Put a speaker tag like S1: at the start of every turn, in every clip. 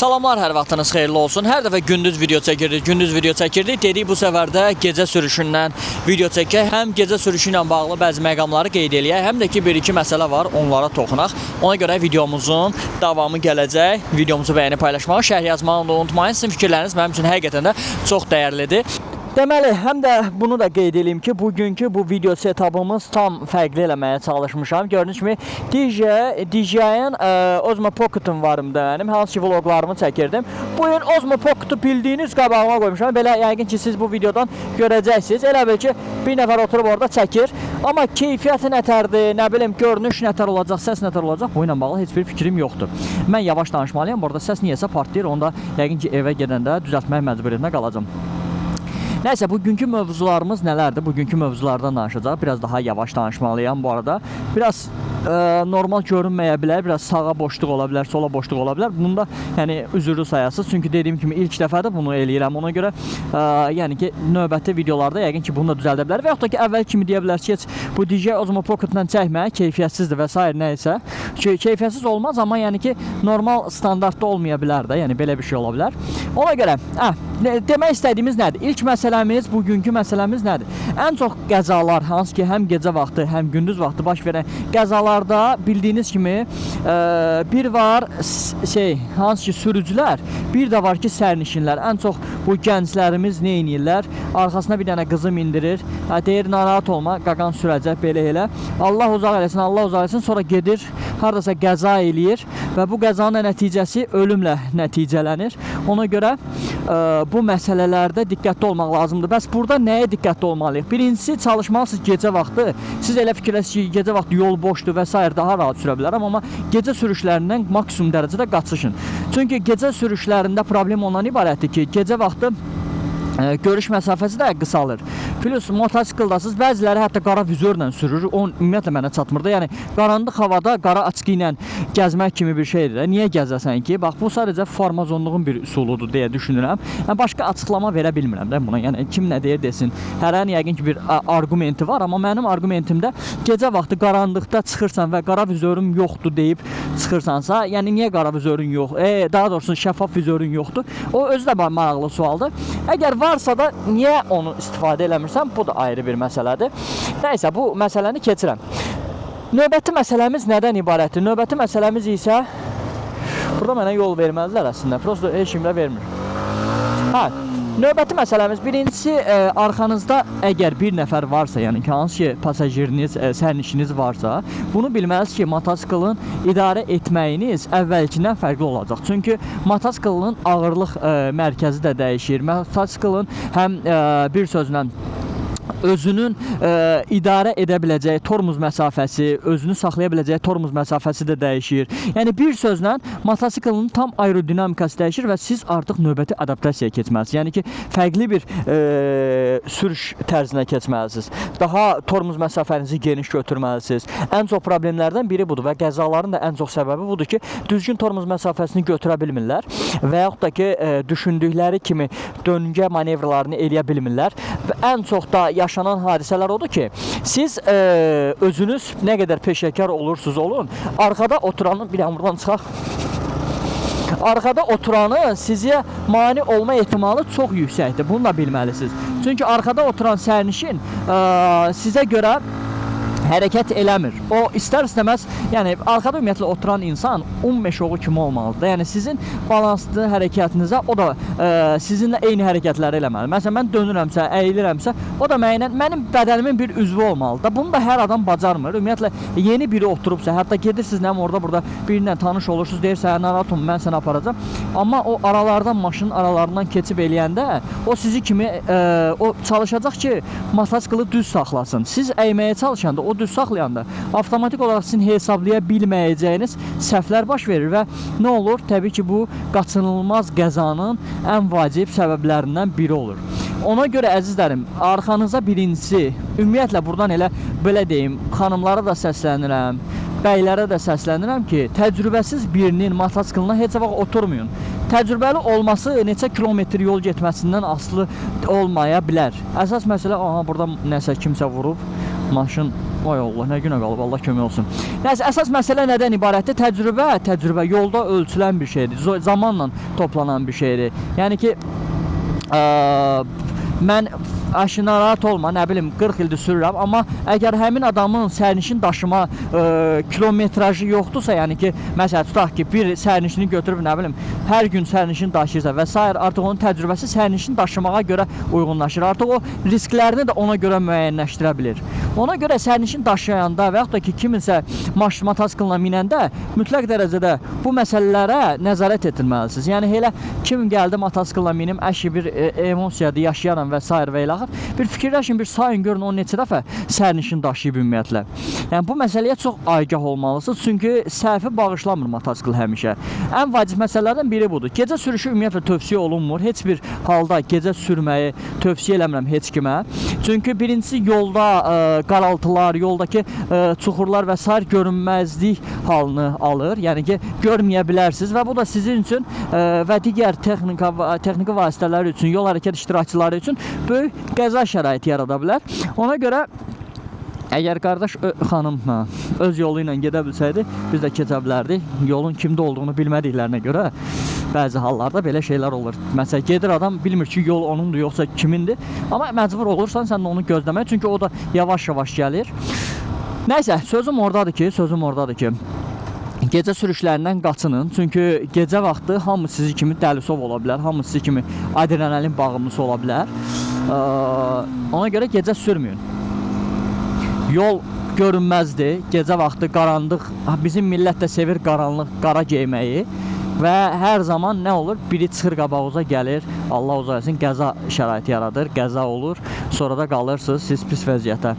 S1: Salamlar, hər vaxtınız xeyirli olsun. Hər dəfə gündüz video çəkirdik. Dedik bu səfər də gecə sürüşündən video çəkək. Həm gecə sürüşü ilə bağlı bəzi məqamları qeyd eləyək, həm də ki, bir-iki məsələ var, onlara toxunaq. Ona görə videomuzun davamı gələcək. Videomuzu bəyənib paylaşmağı, şərh yazmağı unutmayın. Sizin fikirləriniz mənim üçün həqiqətən də çox dəyərlidir. Deməli, həm də bunu da qeyd edeyim ki, bugünkü bu video setup'ımız tam fərqli eləməyə çalışmışam. Gördüyünüz kimi DJI-ın Osmo Pocket-ım varımda mənim, hansı ki vloglarımı çəkirdim. Bu gün Osmo Pocket-ı bildiyiniz qabağıma qoymuşam. Belə yəqin ki, siz bu videodan görəcəksiniz. Elə bil ki, bir nəfər oturub orada çəkir. Amma keyfiyyəti nətərdir, nə bilim, görünüş nətər olacaq, səs nətər olacaq, bu ilə bağlı heç bir fikrim yoxdur. Mən yavaş danışmalıyam, burada səs niyəsə partlayır, onda yəqin ki, evə gedəndə düzəltmək məcburiyyətində qalacam. Nəysə, bugünkü mövzularımız nələrdir? Bugünkü mövzulardan danışacaq. Biraz daha yavaş danışmalıyam bu arada. Biraz normal görünməyə bilər, biraz sağa boşluq ola bilər, sola boşluq ola bilər. Bunda yəni üzürlü sayasız. Çünki dediyim kimi ilk dəfədir bunu eləyirəm. Ona görə yəni ki, növbəti videolarda yəqin ki, bunu da düzəldə bilər. Və yaxud da ki, əvvəl kimi deyə bilər ki, bu DJI Osmo Pocket-la çəkmək keyfiyyətsizdir və s. nəysə. Keyfiyyətsiz olmaz, amma yəni ki, normal standartda olmaya bilər də. Yəni belə bir şey ola bilər. Ona görə demək istədiyimiz nədir? İlk məsələmiz, bugünkü məsələmiz nədir? Ən çox qəzalar, hansı ki, həm gecə vaxtı, həm gündüz vaxtı baş verən qəzalarda bildiyiniz kimi bir var hansı ki sürücülər, bir də var ki sərnişinlər. Ən çox bu gənclərimiz nə edirlər? Arxasına bir dənə qızı mindirir. Deyir, narahat olma, qaqan sürəcək belə elə. Allah uzaq eləsin, Allah uzaq eləsin. Sonra gedir, hardasa qəza eləyir və bu qəzanın nəticəsi ölümlə nəticələnir. Ona görə bu məsələlərdə diqqətli olmaq lazımdır. Bəs burada nəyə diqqətli olmalıyıq? Birincisi, çalışmalısınız gecə vaxtı. Siz elə fikirləşirsiniz ki, gecə vaxtı yol boşdur və s. daha rahat sürə bilərəm, amma gecə sürüşlərindən maksimum dərəcədə qaçışın. Çünki gecə sürüşlərində problem ondan ibarətdir ki, gecə vaxtı görüş məsafəsi də qısalır. Plus motosikldarsınız, bəziləri hətta qara vizörlə sürür. O ümumiyyətlə mənə çatmır da. Yəni qaranlıq havada qara açqı ilə gəzmək kimi bir şeydir. Niyə gəzəsən ki? Bax, bu sadəcə formazonluğun bir üsuludur deyə düşünürəm. Yəni başqa açıqlama verə bilmirəm də buna. Yəni kim nə deyir desin. Hərənin yəqin ki bir arqumenti var, amma mənim arqumentimdə gecə vaxtı qaranlıqda çıxırsan və qara vizörüm yoxdur deyib çıxırsansa, yəni niyə qara vizörün yox? Daha doğrusu şəffaf vizörün yoxdur. O özü də maraqlı sualdır. Əgər varsa da niyə onu istifadə eləmirsən? Bu da ayrı bir məsələdir. Nəysə, bu məsələni keçirəm. Növbəti məsələmiz nədən ibarətdir? Növbəti məsələmiz isə burada mənə yol verməlidirlər əslində. Prosto heç kimlə vermir. Növbəti məsələmiz, birincisi, arxanızda əgər bir nəfər varsa, yəni ki, hansı ki, pasajiriniz, sərnişiniz varsa, bunu bilməlisiniz ki, motosiklın idarə etməyiniz əvvəlkindən fərqli olacaq. Çünki motosiklın ağırlıq mərkəzi də dəyişir. Motosiklın həm bir sözlə özünün idarə edə biləcəyi tormuz məsafəsi, özünü saxlaya biləcəyi tormuz məsafəsi də dəyişir. Yəni bir sözlə motosiklın tam aerodinamikası dəyişir və siz artıq növbəti adaptasiyaya keçməlisiniz. Yəni ki, fərqli bir sürüş tərzinə keçməlisiniz. Daha tormuz məsafənizi geniş götürməlisiniz. Ən çox problemlərdən biri budur və qəzaların da ən çox səbəbi budur ki, düzgün tormuz məsafəsini götürə bilmirlər və yaxud da ki, düşündükləri kimi döngə manevrlarını eləyə bilmirlər və ən çox da yaşanan hadisələr odur ki, siz özünüz nə qədər peşəkar olursunuz olun, arkada oturanı, bir an buradan çıxaq, arkada oturanı sizə mane olma ehtimalı çox yüksəkdir. Bunu da bilməlisiniz. Çünki arkada oturan sərnişin sizə görə hərəkət eləmir. O istər-istəməz, yəni arxada ümumiyyətlə oturan insan meşoğu kimi olmalıdır. Yəni sizin balanslı hərəkətinizə o da sizinlə eyni hərəkətləri eləməli. Məsələn, mən dönürəmsə, əyilirəmsə, o da mənim bədənimin bir üzvü olmalıdır. Bunu da hər adam bacarmır. Ümumiyyətlə yeni biri oturubsa, hətta gedirsiniz nə orada birinlə tanış olursunuz, deyirsən, narahat olma, mən səni aparacam. Amma o aralardan, maşının aralarından keçib eləyəndə o sizi kimi o çalışacaq ki, motosiklı düz saxlasın. Siz əyməyə çalışanda, o düz saxlayanda avtomatik olaraq sizin hesablaya bilməyəcəyiniz səhvlər baş verir və nə olur? Təbii ki, bu qaçınılmaz qəzanın ən vacib səbəblərindən biri olur. Ona görə əzizlərim, arxanıza birincisi, ümumiyyətlə buradan elə belə deyim, xanımlara da səslənirəm, bəylərə də səslənirəm ki, təcrübəsiz birinin motosiklına heç vaxt oturmayın. Təcrübəli olması neçə kilometr yol getməsindən asılı olmaya bilər. Əsas məsələ, burada nəsə kimsə vurub, maşın Vay Allah, nə günə qalıb, Allah kömək olsun. Nəsə, əsas məsələ nədən ibarətdir? Təcrübə yolda ölçülən bir şeydir. Zamanla toplanan bir şeydir. Yəni ki, mən narahat olma, nə bilim 40 ildir sürürəm, amma əgər həmin adamın sərnişin daşıma kilometrajı yoxdursa, yəni ki, məsələn tutaq ki, bir sərnişini götürüb, nə bilim, hər gün sərnişin daşıyırsa və s. artıq onun təcrübəsi sərnişin daşımağa görə uyğunlaşır. Artıq o risklərini də ona görə müəyyənləşdirə bilir. Ona görə sərnişin daşıyanda və yaxud da ki, kiminsə motosiklinlə minəndə mütləq dərəcədə bu məsələlərə nəzarət etdirməlisiniz. Yəni elə kim gəldi motosiklinlə minim, əşi bir emosiyadır, yaşayaram və s. və ilə bir fikirləşin, bir sayın, görün o neçə dəfə sərnişin daşıyıb ümumiyyətlə. Yəni bu məsələyə çox agah olmalısınız, çünki səhvi bağışlamır motosikl həmişə. Ən vacib məsələlərdən biri budur. Gecə sürüşü ümumiyyətlə tövsiyə olunmur. Heç bir halda gecə sürməyi tövsiyə eləmirəm heç kimə. Çünki birincisi yolda qaraltılar, yoldakı çuxurlar və s. görünməzlik halını alır. Yəni ki, görməyə bilərsiniz və bu da sizin üçün və digər texniki vasitələr üçün, yol hərəkət iştirakçıları üçün böyük qəza şəraiti yarada bilər. Ona görə əgər qardaş xanım öz yolu ilə gedə bilsəydi, biz də keçə bilərdik. Yolun kimdə olduğunu bilmədiklərinə görə bəzi hallarda belə şeylər olur. Məsələn, gedir adam bilmir ki, yol onundur yoxsa kimindir. Amma məcbur olursan sən də onu gözləmək, çünki o da yavaş-yavaş gəlir. Nəysə, sözüm oradadır ki, gecə sürüşlərindən qaçının. Çünki gecə vaxtı hamı sizi kimi dəlisov ola bilər, hamı sizi kimi adrenalin bağımlısı ola bilər. Ona görə gecə sürməyin. Yol görünməzdir, gecə vaxtı qaranlıq. Bizim millət də sevir qaranlıq, qara geyməyi və hər zaman nə olur? Biri çıxır qabağınıza gəlir, Allah uzaq etsin, qəza şəraiti yaradır, qəza olur, sonra da qalırsınız siz pis vəziyyətə.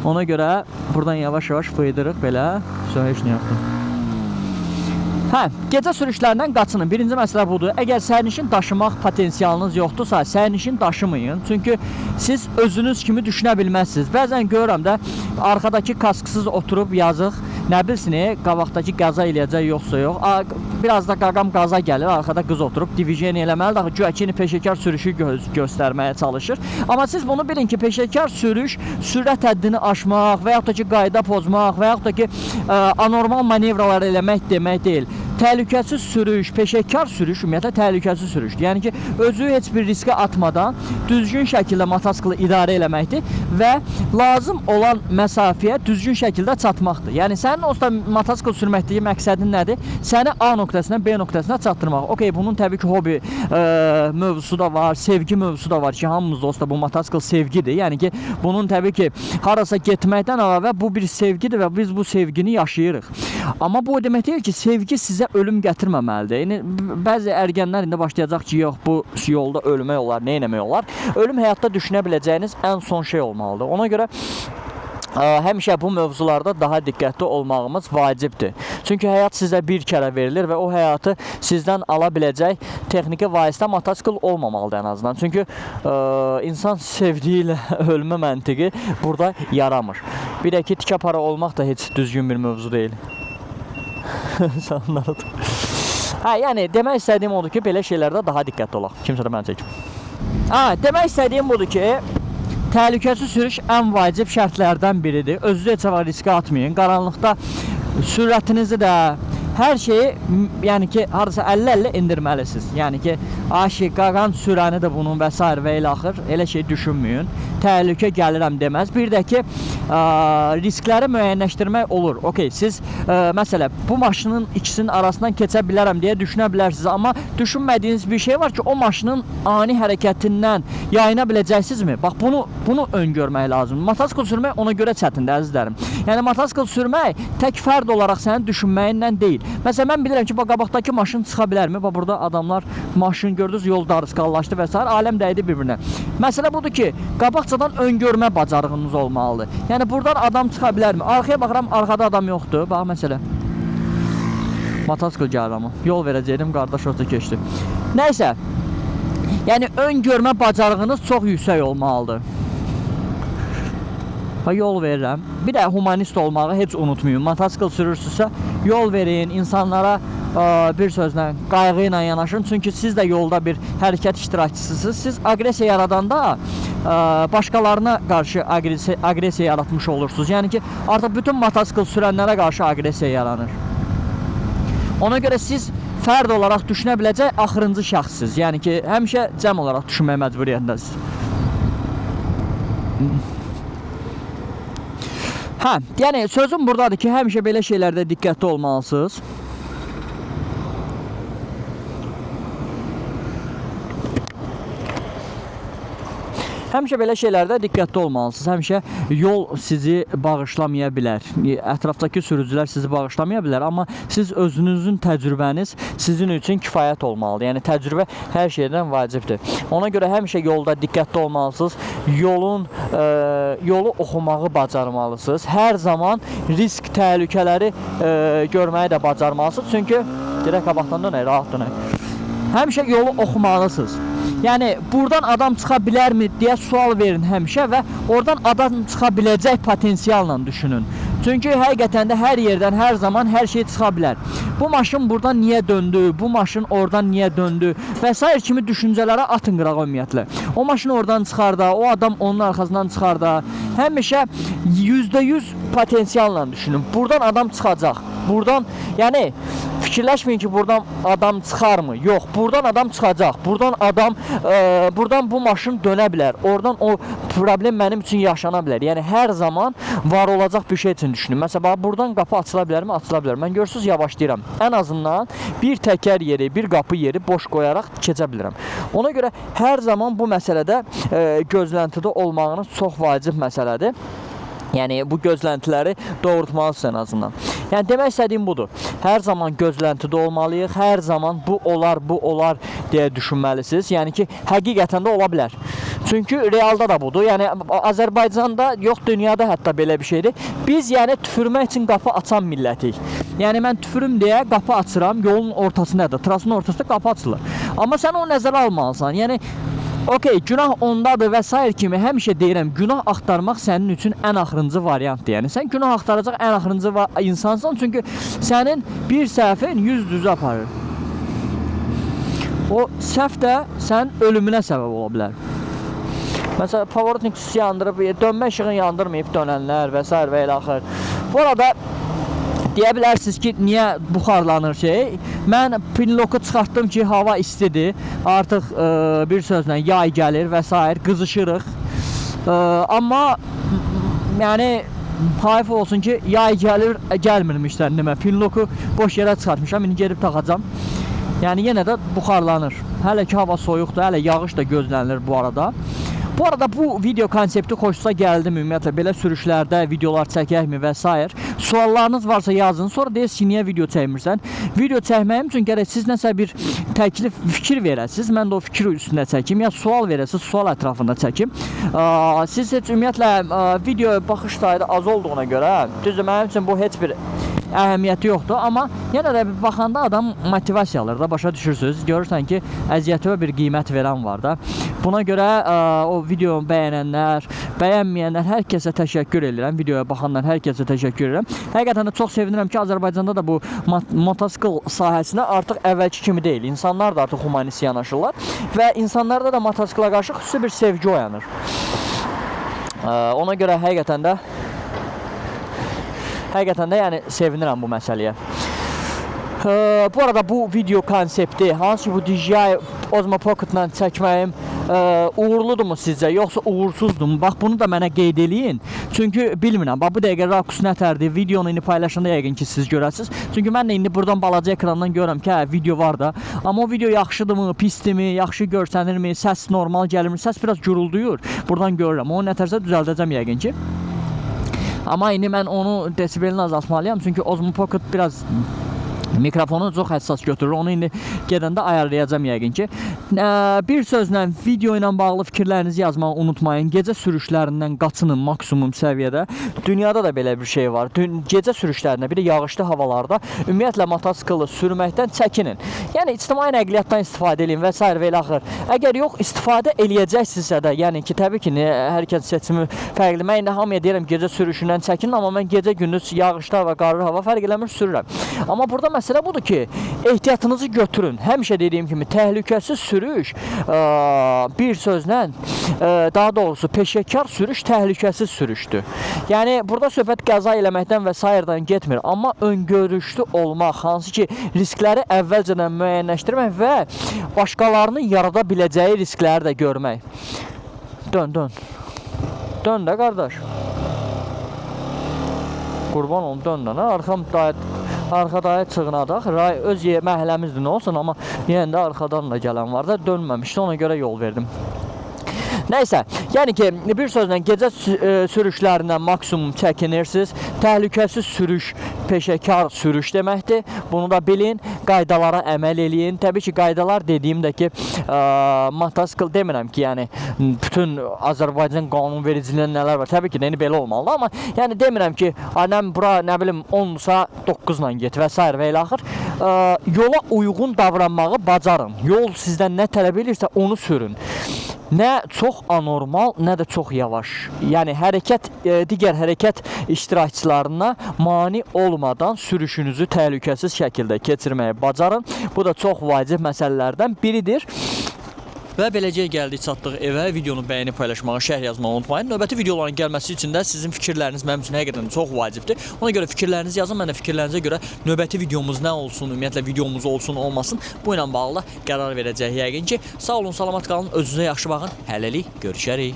S1: Ona görə buradan yavaş-yavaş fıydırıq belə, sonra heç nə yoxdur. Gecə sürüşlərindən qaçının. Birinci məsələ budur. Əgər sərnişin daşımaq potensialınız yoxdursa, sərnişin daşımayın. Çünki siz özünüz kimi düşünə bilməzsiniz. Bəzən görürəm də, arxadakı kasksız oturub yazıq, nə bilsin, qabaqdakı qaza eləyəcək yoxsa yox. Biraz da qaqam qaza gəlir, arxada qız oturub divijeni eləməlidir. Güya ki, peşəkar sürüşü göstərməyə çalışır. Amma siz bunu bilin ki, peşəkar sürüş sürət həddini aşmaq və yaxud da ki, qayda pozmaq və yaxud da ki, anormal manevralar eləmək demək deyil. Təhlükəsiz sürüş, peşəkar sürüş ümumiyyətlə təhlükəsiz sürüşdür. Yəni ki, özü heç bir riskə atmadan düzgün şəkildə motosikli idarə eləməkdir və lazım olan məsafəyə düzgün şəkildə çatmaqdır. Yəni sənin o motosikl sürməkdəki məqsədin nədir? Səni A nöqtəsindən B nöqtəsinə çatdırmaq. Okey, bunun təbii ki, hobi mövzusu da var, sevgi mövzusu da var ki, hamımızda olsa bu motosikl sevgidir. Yəni ki, bunun təbii ki, harasa getməkdən əlavə bu bir sevgidir və biz bu sevgini yaşayırıq. Amma bu o demək deyil ki, sevgi sizə ölüm gətirməməlidir. Yəni, bəzi ərgənlər indi başlayacaq ki, yox, bu yolda ölmək olar, nə eləmək olar? Ölüm həyatda düşünə biləcəyiniz ən son şey olmalıdır. Ona görə həmişə bu mövzularda daha diqqətli olmağımız vacibdir. Çünki həyat sizə bir kərə verilir və o həyatı sizdən ala biləcək texniki vasitə motosikl olmamalıdır ən azından. Çünki insan sevdiyi ilə ölmə məntiqi burada yaramır. Bir də ki, tikə para olmaq da heç düzgün bir mövzu deyil. Yəni demək istədiyim odur ki, belə şeylərdə daha diqqətli olaq. Kimsə də mənə çəkim. Demək istədiyim budur ki, təhlükəsiz sürüş ən vacib şərtlərdən biridir. Özünüzü heç vaxt riskə atmayın. Qaranlıqda sürətinizi də, hər şeyi, yəni ki, harasa 50-50 indirməlisiniz. Yəni ki, qaqan sürəni də bunun və s. və ilə axır, elə şey düşünməyin. Təhlükə gəlirəm deməz. Bir də ki, riskləri müəyyənləşdirmək olur. Okey, siz məsələn, bu maşının ikisinin arasından keçə bilərəm deyə düşünə bilərsiniz. Amma düşünmədiyiniz bir şey var ki, o maşının ani hərəkətindən yayına biləcəksinizmi? Bax, bunu öngörmək lazımdır. Motosikl sürmək ona görə çətindir, əzizlərim. Yəni, motosikl sürmək tək fərd olaraq sənin düşünməyindən deyil. Məsələn, mən bilirəm ki, qabaqdakı maşın çıxa bilərmi? Bax, burada adamlar maşın gördünüz, yol darısqallaşdı və s. Aləm dəydi bir-birinə. Məsələ budur ki, qabaqcadan öngörmə bacarığınız olmalıdır. Yəni, buradan adam çıxa bilərmi? Arxaya baxıram, arxada adam yoxdur. Bax, məsələ. Motosikl gəlir amma. Yol verəcəkdim, qardaş olsa keçdi. Nəysə, yəni, öngörmə bacarığınız çox yüksək olmalıdır. Yol verirəm. Bir də humanist olmağı heç unutmayın. Motosikl sürürsünüzsə, yol verin, insanlara bir sözlə qayğı ilə yanaşın. Çünki siz də yolda bir hərəkət iştirakçısısınız. Siz aqressiya yaradanda başqalarına qarşı aqressiya yaratmış olursunuz. Yəni ki, artıq bütün motosikl sürənlərə qarşı aqressiya yaranır. Ona görə siz fərd olaraq düşünə biləcək axırıncı şəxssiz. Yəni ki, həmişə cəm olaraq düşünmək məcburiyyətindəsiniz. Hə, yəni sözüm buradadır ki, həmişə belə şeylərdə diqqətli olmalısınız. Həmişə belə şeylərdə diqqətli olmalısınız. Həmişə yol sizi bağışlamaya bilər. Ətrafdakı sürücülər sizi bağışlamaya bilər, amma siz özünüzün təcrübəniz sizin üçün kifayət olmalıdır. Yəni təcrübə hər şeydən vacibdir. Ona görə həmişə yolda diqqətli olmalısınız. Yolu oxumağı bacarmalısınız. Hər zaman risk, təhlükələri görməyi də bacarmalısınız. Çünki direkt qabaqdan dönək, rahat dönək. Həmişə yolu oxumalısınız. Yəni buradan adam çıxa bilərmi deyə sual verin həmişə və oradan adam çıxa biləcək potensialla düşünün. Çünki həqiqətən də hər yerdən, hər zaman hər şey çıxa bilər. Bu maşın buradan niyə döndü, bu maşın oradan niyə döndü və s. kimi düşüncələrə atın qırağa ümumiyyətlə. O maşın oradan çıxar da, o adam onun arxasından çıxar da. Həmişə %100 potensialla düşünün. Buradan adam çıxacaq. Buradan, yəni fikirləşməyin ki, buradan adam çıxarmı? Yox, buradan adam çıxacaq. Buradan bu maşın dönə bilər. Oradan o problem mənim üçün yaşana bilər. Yəni hər zaman var olacaq bir şey üçün düşünün. Məsələn, buradan qapı açıla bilərmi? Açıla bilər. Mən görürsüz yavaşlayıram. Ən azından bir təkər yeri, bir qapı yeri boş qoyaraq keçə bilirəm. Ona görə hər zaman bu məsələdə gözləntidə olmağınız çox vacib məsələdir. Yəni bu gözləntiləri doğrultmalısınız ən azından. Yəni demək istədiyim budur. Hər zaman gözləntidə olmalıyıq. Hər zaman bu olar deyə düşünməlisiniz. Yəni ki, həqiqətən də ola bilər. Çünki realda da budur. Yəni Azərbaycanda, yox dünyada hətta belə bir şeydir. Biz yəni tüfürmək üçün qapı açan millətik. Yəni mən tüfürüm deyə qapı açıram, yolun ortasındadır. Trasın ortasında qapı açılır. Amma sən o nəzərə almalısan. Yəni okey, günah ondadır və s. kimi həmişə deyirəm, günah axtarmaq sənin üçün ən axırıncı variantdır. Yəni sən günah axtaracaq ən axırıncı insansan, çünki sənin bir səhvin 100 düzə aparır. O səhv də sən ölümünə səbəb ola bilər. Məsələn, pavorotnik yandırıb, dönmə işığını yandırmayıb dönənlər və s. və elə axır. Bu arada deyə bilərsiniz ki, niyə buxarlanır şey? Mən pinloku çıxartdım ki, hava istidir. Artıq bir sözlə yay gəlir və s. qızışırıq. Amma yəni hayf olsun ki, yay gəlir, gəlmirmişlər demə. Pinloku boş yerə çıxartmışam, indi gedib taxacam. Yəni yenə də buxarlanır. Hələ ki hava soyuqdur, hələ yağış da gözlənilir bu arada. Bu arada bu video konsepti xoşunuza gəldi mi? Ümumiyyətlə belə sürüşlərdə videolar çəkəkmi və s. Suallarınız varsa yazın. Sonra deyirsiniz ki, niyə video çəkmirsən? Video çəkməyim üçün gərək siz nəsə bir təklif, fikir verəsiniz. Mən də o fikir üstündə çəkim. Ya sual verəsiniz, sual ətrafında çəkim. Siz heç ümumiyyətlə video baxış sayı az olduğuna görə, düzdür, mənim üçün bu heç bir əhəmiyyəti yoxdur, amma yenə də baxanda adam motivasiya alır da, başa düşürsünüz. Görürsən ki, əziyyətə bir qiymət verən var da. Buna görə o videonu bəyənənlər, bəyənməyənlər hər kəsə təşəkkür edirəm. Videoya baxanlar hər kəsə təşəkkür edirəm. Həqiqətən də çox sevinirəm ki, Azərbaycanda da bu motosikl sahəsinə artıq əvvəlki kimi deyil. İnsanlar da artıq humanist yanaşırlar və insanlarda da motosiklə qarşı xüsusi bir sevgi oyanır. Ona görə həqiqətən də yəni sevinirəm bu məsələyə. Bu arada bu video konsepti, hansı ki bu DJI Osmo Pocket-la çəkməyim uğurludurmu sizcə, yoxsa uğursuzdur? Bax, bunu da mənə qeyd eləyin. Çünki bilmirəm, bax bu dəqiqə rakus nətərdir, videonu indi paylaşanda yəqin ki siz görəsiniz. Çünki mən də indi buradan balaca ekrandan görürəm ki, hə, video var da. Amma o video yaxşıdırmı, pisdirmi, yaxşı görsənirmi, səs normal gəlirmi, səs biraz gurulduyur. Buradan görürəm, onu nətərsə düzəldəcəm yəqin ki. Amma indi mən onu desibelini azaltmalıyam, çünki Osmo Pocket biraz mikrofonu çox həssas götürür. Onu indi gedəndə ayarlayacağım yəqin ki. Bir sözlə video ilə bağlı fikirlərinizi yazmağı unutmayın. Gecə sürüşlərindən qaçının maksimum səviyyədə. Dünyada da belə bir şey var. Gecə sürüşlərində, bir də yağışlı havalarda ümumiyyətlə motosiklı sürməkdən çəkinin. Yəni ictimai nəqliyyatdan istifadə edin və s. və ilə axır. Əgər yox istifadə eləyəcəksinizsə də, yəni ki, təbii ki, hər kəs seçimi fərqli. Mən indi hamıya deyirəm gecə sürüşündən çəkinin, amma mən gecə gündüz yağışlı hava, qarlı hava fərq eləmir sürürəm. Amma burada məsələ budur ki, ehtiyatınızı götürün. Həmişə dediyim kimi təhlükəsiz sürüş, bir sözlə, daha doğrusu peşəkar sürüş təhlükəsiz sürüşdür. Yəni burada söhbət qəza eləməkdən və s. getmir, amma öngörüşlü olmaq, hansı ki riskləri əvvəlcədən müəyyənləşdirmək və başqalarının yarada biləcəyi riskləri də görmək. Dön, dön. Dön də qardaş. Qurban olum, dön də. Arxadaya çığınadaq. Öz məhəlləmizdir, nə olsun, amma yenə də arxadan da gələn var da, dönməmişdi, ona görə yol verdim. Nəysə, yəni ki, bir sözlə gecə sürüşlərindən maksimum çəkinirsiniz. Təhlükəsiz sürüş peşəkar sürüş deməkdir. Bunu da bilin, qaydalara əməl eləyin. Təbii ki, qaydalar dediyimdə ki, motosikl demirəm ki, yəni bütün Azərbaycan qanunvericiliyində nələr var. Təbii ki, belə olmalıdır, amma yəni demirəm ki, bura nə bilim 10-sa 9-la get və s. və ilə axır. Yola uyğun davranmağı bacarın. Yol sizdən nə tələb edirsə onu sürün. Nə çox anormal, nə də çox yavaş. Yəni digər hərəkət iştirakçılarına mane olmadan sürüşünüzü təhlükəsiz şəkildə keçirməyi bacarın. Bu da çox vacib məsələlərdən biridir. Və beləcə gəldik, çatdıq evə. Videonu bəyənib paylaşmağı, şərh yazmağı unutmayın. Növbəti videoların gəlməsi üçün də sizin fikirləriniz mənim üçün həqiqətən çox vacibdir. Ona görə fikirlərinizi yazın. Mən də fikirlərinizə görə növbəti videomuz nə olsun, ümumiyyətlə videomuz olsun, olmasın. Bu ilə bağlı qərar verəcək yəqin ki. Sağ olun, salamat qalın, özünüzə yaxşı baxın. Hələlik görüşərik.